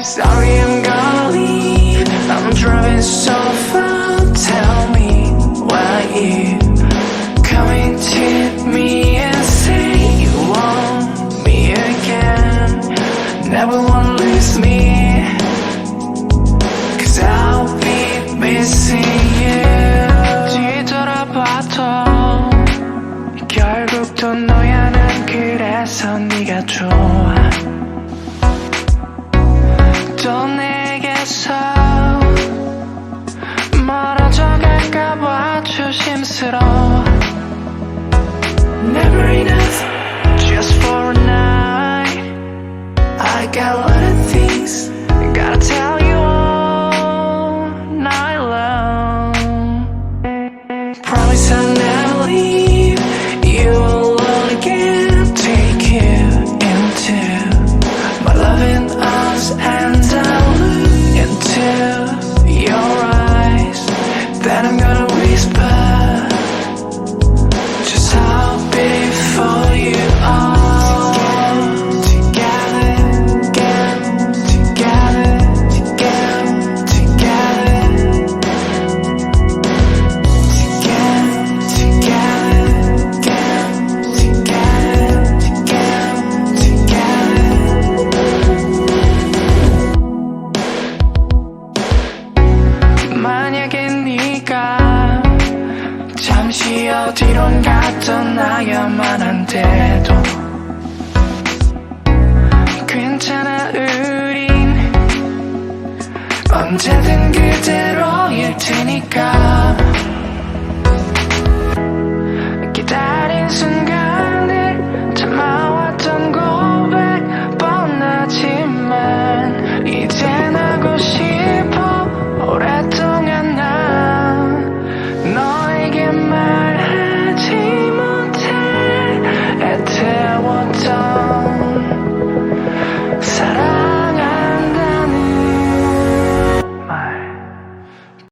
Sorry, I'm gonna leave. I'm driving so far. Tell me why you coming to me and say you want me again. Never wanna lose me, 'cause I'll be missing you. 뒤돌아봐도 결국 또 너야. 난 그래서 네가 좋아. 또 내게서 멀어져 갈까봐 조심스러워.